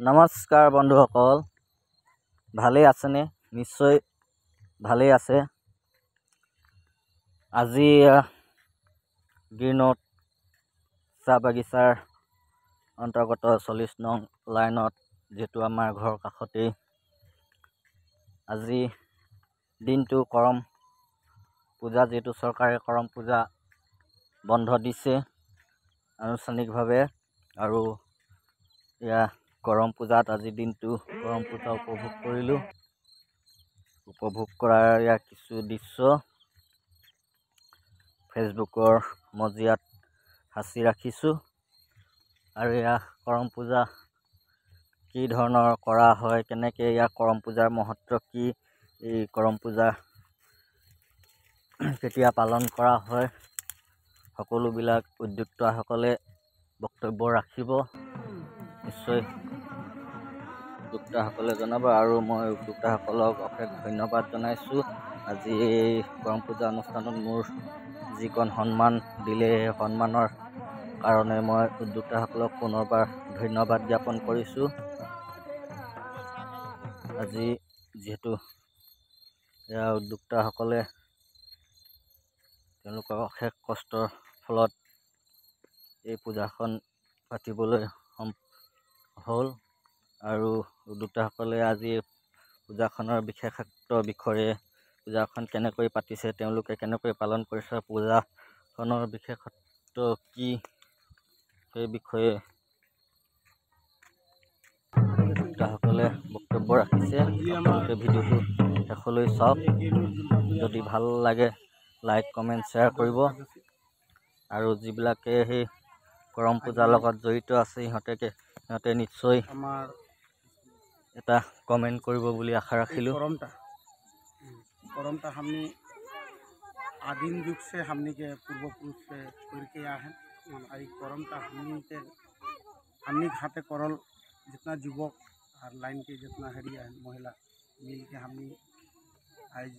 নমস্কাৰ বন্ধুসকল, ভালেই আছেনে? নিশ্চয় ভালেই আছে। আজি গ্ৰীণত চাহ বাগিচাৰ অন্তৰ্গত 40 নং লাইনত, যিহেতু আমাৰ ঘৰৰ কাষতেই, আজি দিনটো কৰম পূজা, যিহেতু চৰকাৰে কৰম পূজা বন্ধ দিছে আনুষ্ঠানিকভাৱে, আৰু কৰম পূজাত আজিৰ দিনটো কৰম পূজা উপভোগ কৰিলোঁ। উপভোগ কৰাৰ কিছু দৃশ্য ফেচবুকৰ মজিয়াত সাঁচি ৰাখিছোঁ। আৰু কৰম পূজা কি ধৰণৰ কৰা হয়, কেনেকৈ কৰম পূজাৰ মহত্ব কি, এই কৰম পূজা কেতিয়া পালন কৰা হয়, সকলোবিলাক উদ্যোক্তাসকলে বক্তব্য ৰাখিব। নিশ্চয় উদ্যোক্তাসকলে জনাব, আৰু মই উদ্যোক্তাসকলক অশেষ ধন্যবাদ জনাইছোঁ। আজি এই কৰম পূজা অনুষ্ঠানত মোৰ যিকণ সন্মান দিলে, সেই সন্মানৰ কাৰণে মই উদ্যোক্তাসকলক পুনৰবাৰ ধন্যবাদ জ্ঞাপন কৰিছোঁ। আজি যিহেতু উদ্যোক্তাসকলে তেওঁলোকৰ অশেষ কষ্টৰ ফলত এই পূজাখন পাতিবলৈ হ'ল, আৰু উদ্যোক্তাসকলে আজি পূজাখনৰ বিশেষত্ব বিষয়ে, পূজাখন কেনেকৈ পাতিছে, তেওঁলোকে কেনেকৈ পালন কৰিছে, পূজাখনৰ বিশেষত্ব কি, সেই বিষয়ে উদ্যোক্তাসকলে বক্তব্য ৰাখিছে। আপোনালোকে ভিডিঅ'টো শেষলৈ চাওক। যদি ভাল লাগে লাইক, কমেণ্ট, শ্বেয়াৰ কৰিব। আৰু যিবিলাকে সেই কৰম পূজাৰ লগত জড়িত আছে, সিহঁতে নিশ্চয় এটা কমেণ্ট কৰিব বুলি আশা राखिलूँ। करमटा हमने आदिम युग से हमने के पूर्वपुरुष से करके आया है। आई करमटा हमने हाथे करल जितना युवक और लाइन के जितना हरिया है महिला मिल के हमने आज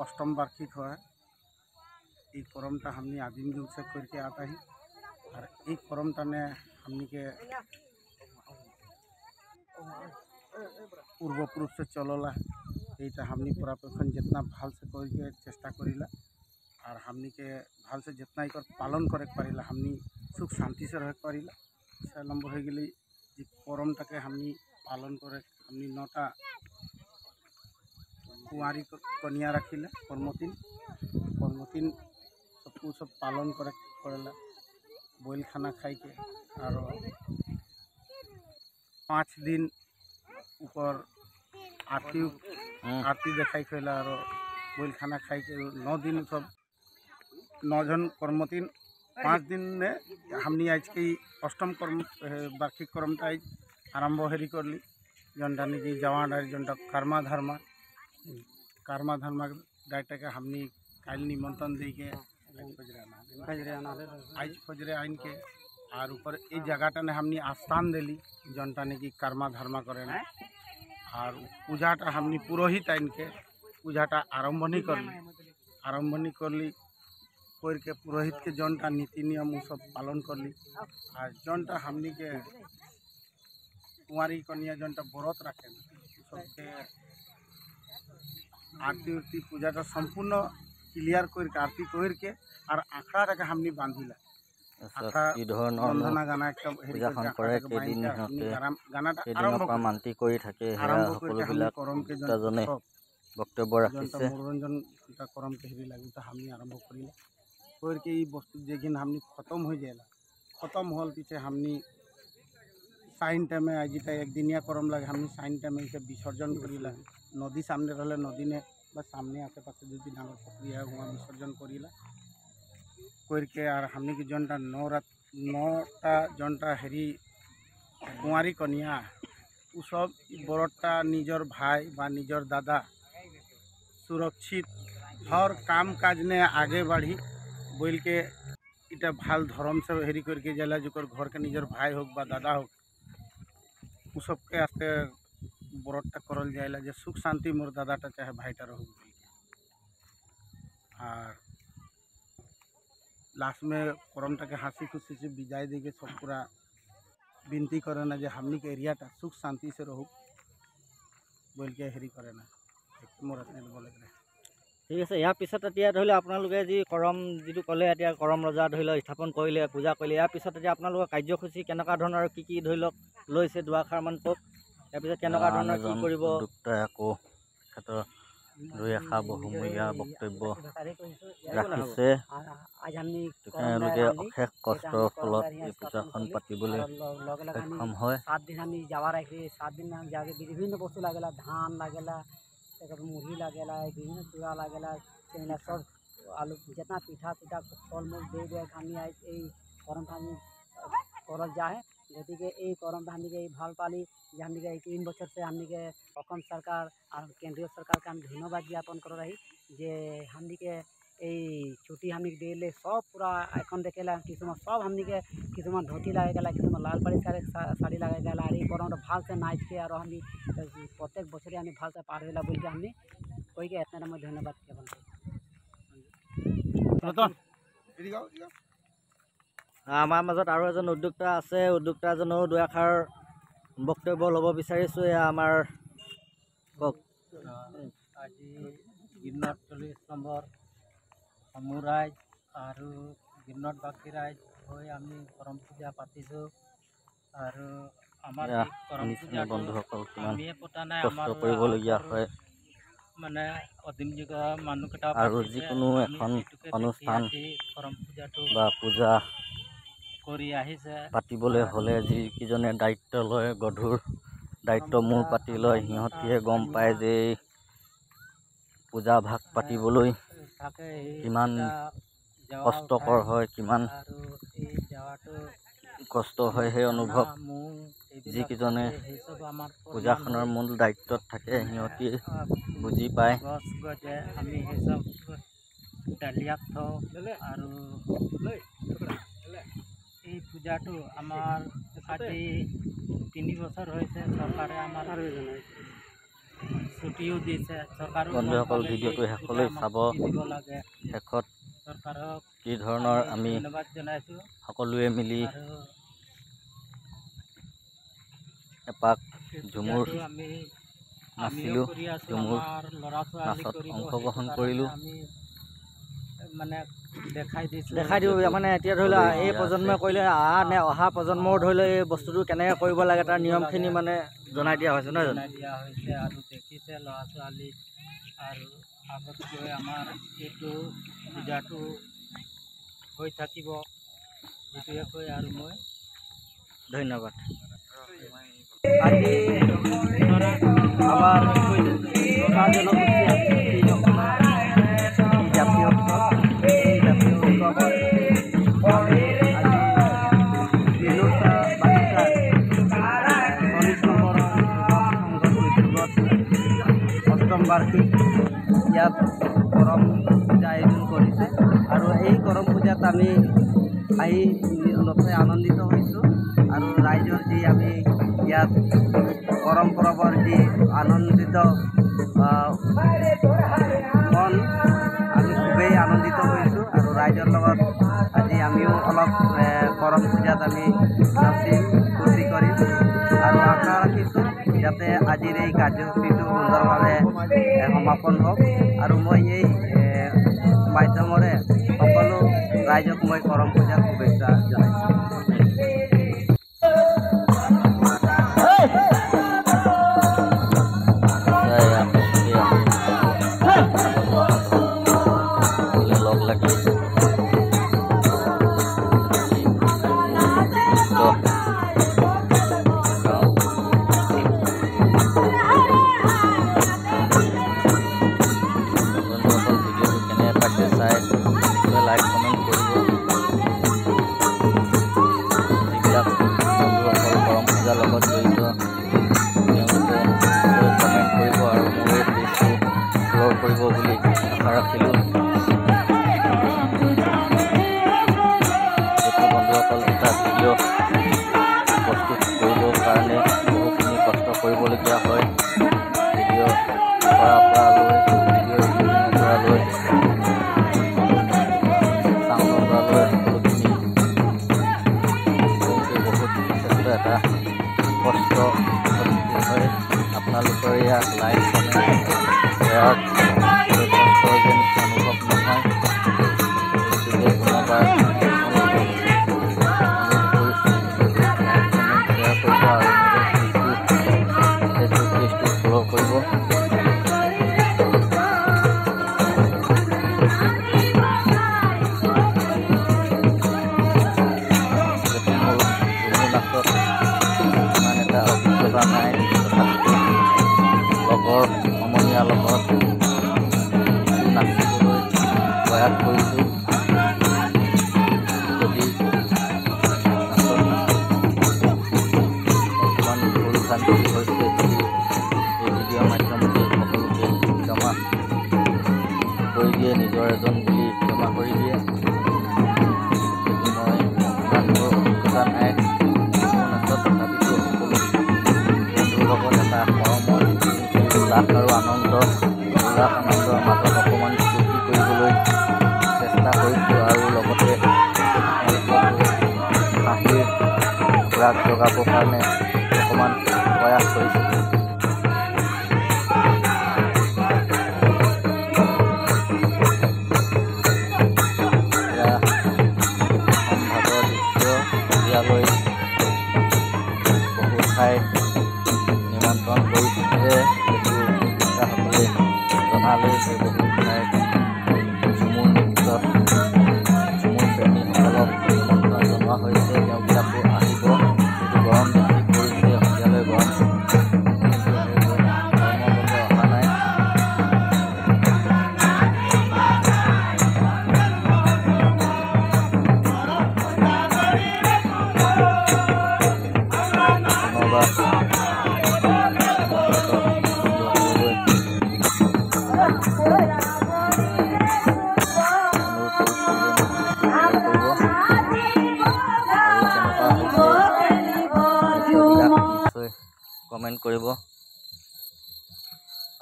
अष्टम वार्षिक है। ये करमटा हमने आदिम युग से करके आता है, और ये करमटा ने हमने के पूर्वपुरुष से चलला। यहाँ हमने पूरापक्षण जितना भाल से करके चेष्टा करीला, और हमने के भाल से जितना एक पालन करे पारिला, हमने सुख शांति से रह पारिला। 6 नंबर हो गई जी करमटा के हमने पालन करे। हमने 9टा कुंवारी कन्या रखिला, कर्मतीन सब पालन करे करेला, बोल खाना खाई के, और 5 दिन ऊपर आरती देखाई खेला, और बोल खाना खाई के 9 दिन सब 9 जन कर्मतीन 5 दिन ने हमने आज की अष्टम कर्म वार्षिक कर्मटा आरम्भ हेरी करली। जनटा निकी जवान जनटा कर्मा धर्मा डायटा के हमने काल निमंत्रण दे के आज फजरे आइन के, और ऊपर ये जगहटा ने हमने आस्थान दिली जनटा निकी कर्मा धर्मा करें, और पूजाटा हमने पुरोहित आइन के पूजाटा आरम्भनी करली करके पुरोहित के जनटा नीति नियम सब पालन करली। और जनटा हमने के कुंवारी कन्या जनटा व्रत रखें सबके आरती उरती पूजाटा संपूर्ण क्लियर करके आरती करके, और आखड़ा के हमने बांधिला। बंधना गाना পূজাখন কৰে, কেইদিন সিহঁতে কেইদিনৰ পৰা মান্তি কৰি থাকে, বক্তব্য ৰাখিছে। मनोरंजन करम के हेरी लगी हमने आरम्भ करी करके ये वस्तु जेकिन हमने खत्म हो जाएगा। खत्म होल पीछे हमने साइन टाइम में आज एक दिनिया करम लगे हमने साइन टाइम में विसर्जन करीला। नदी सामने रहे, नदी ने बस सामने आसे पास जो डांगर पोखरी है वहाँ विसर्जन करीला करके, और हमने की जनटा 9टा जनटा हेरी कुंवारी कन्या उ सब बड़टा निजर भाई बा निजर दादा सुरक्षित हर काम काज ने आगे बढ़ी बोल के इटा भाल धर्म से हेरी करके जाला, जो घर के निजर भाई हो बा दादा हो उ सब के आस्ते व्रतटा करल जाएला जे सुख शांति मोर दादाटा चाहे भाईटा रहो। और लास्ट में करमटा के हंसी खुशी से विदाई दे के सब पूरा विनती करे ना जे हमनी के एरियाटा सुख शांति से रहूँ बोल के हेरी करे ना मोर बोले ঠিক আছে ইয়াৰ পিছত এতিয়া ধৰি লওক আপোনালোকে যি কৰম যিটো ক'লে এতিয়া কৰম ৰজা ধৰি লওক স্থাপন কৰিলে পূজা কৰিলে ইয়াৰ পিছত এতিয়া আপোনালোকৰ কাৰ্যসূচী কেনেকুৱা ধৰণৰ আৰু কি ধৰি লওক লৈছে দুআষাৰমান কওক ইয়াৰ পিছত কেনেকুৱা ধৰণৰ কি কৰিব আকৌ তেখেতৰ দুই এষাৰ বহুমূলীয়া বক্তব্য ৰাখিছে তেওঁলোকে অশেষ কষ্টৰ ফলত এই পূজাখন পাতিবলৈ সক্ষম হয় 7 दिन আমি যাওয়া রাখি 7 दिन हम जाके विभिन्न वस्तु लागेला धान लागेला मुरही लागेला विभिन्न चूड़ा लागेला सब आलू जितना पिठा पिठा फल मूल दे আমি এই করমটা আমি করল যায় গতিকে এই করমটা আমি ভাল পালি যে আমি 3 বছর से हमनी के অসম সরকার আর কেন্দ্রীয় সরকারকে আমি ধন্যবাদ জ্ঞাপন করে रही যে हमनी के এই ছুটি আমি দিলে সব পুরা এখন দেখেলা কিছুমান সব हमनी के কিছুমান ধুতি লাগে গেলা কিছুমান লাল পাড়ি শাড়ি লাগে গেলা আর এই করমটা ভালসে নাচকে আর আমি প্রত্যেক বছরে আমি ভালসে পার হইলা বলকে আমি কইকে এতনা মই ধন্যবাদ জ্ঞাপন করি আমাৰ মাজত আৰু এজন উদ্যোক্তা আছে উদ্যোক্তাজনেও দুআষাৰ বক্তব্য ল'ব বিচাৰিছোঁ এয়া আমাৰ কওক আজি গিৰনট 40 নম্বৰ সমূহ ৰাইজ আৰু গিৰনট বাকী ৰাইজ হৈ আমি কৰম পূজা পাতিছোঁ আৰু আমাৰ কৰম পূজা বন্ধুসকল কিমান আমিয়ে পতা নাই কষ্ট কৰিবলগীয়া হয় মানে অদিম যুগৰ মানুহকেইটা আৰু যিকোনো এখন অনুষ্ঠান কৰম পূজাটো বা পূজা কৰি আহিছে পাতিবলৈ হ'লে যিকেইজনে দায়িত্ব লয় গধুৰ দায়িত্ব মূৰ পাতি লয় সিহঁতিয়ে গম পায় যে পূজা ভাগ পাতিবলৈ কিমান কষ্টকৰ হয় কিমান কষ্ট হয় সেই অনুভৱ যিকেইজনে পূজাখনৰ মূল দায়িত্বত থাকে সিহঁতি বুজি পায় গছ গজে আমি সেইসব ডালিয়াত থওঁ আৰু এই পূজাটো আমাৰ আজি 3 বছৰ হৈছে চৰকাৰে আমাৰ ছুটিও দিছে চৰকাৰৰ বন্ধুসকল ভিডিঅ'টো শেষলৈ চাব শেষত চৰকাৰক কি ধৰণৰ আমি ধন্যবাদ জনাইছোঁ সকলোৱে মিলি এপাক ঝুমুৰ আমি নাচিলোঁ ঝুমুৰ নাচত অংশগ্ৰহণ কৰিলোঁ মানে দেখাই দিওঁ মানে এতিয়া ধৰি লওক এই প্ৰজন্মই কৰিলে অহা প্ৰজন্মৰ ধৰি লওক এই বস্তুটো কেনেকৈ কৰিব লাগে তাৰ নিয়মখিনি মানে জনাই দিয়া হৈছে নহয় জানো দিয়া হৈছে আৰু দেখিছে ল'ৰা ছোৱালী আৰু আগত গৈ আমাৰ এইটো পূজাটো হৈ থাকিব সেইটোৱে কৈ আৰু মই ধন্যবাদ আজি আমাৰ জাতীয় উৎসৱ এই জাতীয় উৎসৱত অষ্টম বাৰ্ষিক ইয়াত কৰম পূজা আয়োজন কৰিছে আৰু এই কৰম পূজাত আমি আহি নথৈ আনন্দিত হৈছোঁ আৰু ৰাইজৰ যি আমি ইয়াত কৰম পৰৱৰ যি আনন্দিত মন আমি খুবেই আনন্দিত হৈছোঁ আৰু ৰাইজৰ লগত আজি আমিও অলপ কৰম পূজাত আমি নাচিম ফূৰ্তি কৰিম আৰু আশা ৰাখিছোঁ যাতে আজিৰ এই কাৰ্যসূচীটো সুন্দৰভাৱে সমাপন হওক আৰু মই এই মাধ্যমৰে সকলো ৰাইজক মই কৰম পূজাৰ শুভেচ্ছা জনাইছোঁ লগ লাগি লাইক কমেণ্ট কৰিব যিবিলাক বন্ধুসকল কৰম পূজাৰ লগত জড়িত তেওঁলোকে কমেণ্ট কৰিব আৰু মোৰ এই পেজটো শ্বেয়াৰ কৰিব বুলি আশা ৰাখিলোঁ যিটো বন্ধুসকল এটা ভিডিঅ' প্ৰস্তুত কৰিবৰ কাৰণে বহুখিনি কষ্ট কৰিবলগীয়া হয় ভিডিঅ' কৰাৰ পৰা লৈ ভিডিঅ' এডিটিঙৰ পৰা লৈ এটা হয় আপোনালোকৰ ইয়াত লাইক কমেণ্ট শ্বেয়াৰ কষ্ট যেন অনুভৱ নহয় গতিকে পুনৰবাৰ শ্বেয়াৰ কৰিব আৰু ফেচবুক পেজটো ফ'ল' কৰিব। নাই লগৰ সমনীয়াৰ লগত নাচিবলৈ প্ৰয়াস কৰিছোঁ। যদি অকণমান ভুল ভ্ৰান্তি হৈছে যদি এই ভিডিঅ'ৰ মাধ্যমতে সকলোকে ক্ষমা কৰি দিয়ে, নিজৰ এজন বুলি ক্ষমা কৰি দিয়ে। যদি মই ইমানবোৰ অভিজ্ঞতা নাই নাচত তথাপিতো লগত এটা মৰমৰ উল্লাস আৰু আনন্দৰ মাজত অকণমান ফূৰ্তি কৰিবলৈ চেষ্টা কৰিছোঁ আৰু লগতে হাঁহিৰ ৰাগ জগাবৰ কাৰণে অকণমান প্ৰয়াস কৰিছোঁ। এয়া সম্ভাৱৰ দৃশ্য ইয়ালৈ বহু ঠাইত নিমন্ত্ৰণ কৰিছে সকলে জনালে যে বহুত ঠাইত ঝুমুৰ নৃত্যত ঝুমুৰ প্ৰেমীসকলক নিমন্ত্ৰণ জনোৱা হৈছে। তেওঁবিলাকো আহিব। যিটো গৰম বেছি পৰিছে সন্ধিয়ালৈ গৰম বাবে অহা নাই। কমেণ্ট কৰিব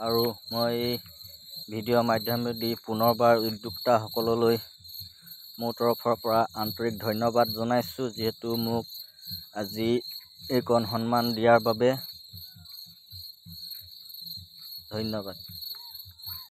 আৰু মই এই ভিডিঅ'ৰ মাধ্যমেদি পুনৰবাৰ উদ্যোক্তাসকললৈ মোৰ তৰফৰ পৰা আন্তৰিক ধন্যবাদ জনাইছোঁ, যিহেতু মোক আজি এইকণ সন্মান দিয়াৰ বাবে ধন্যবাদ।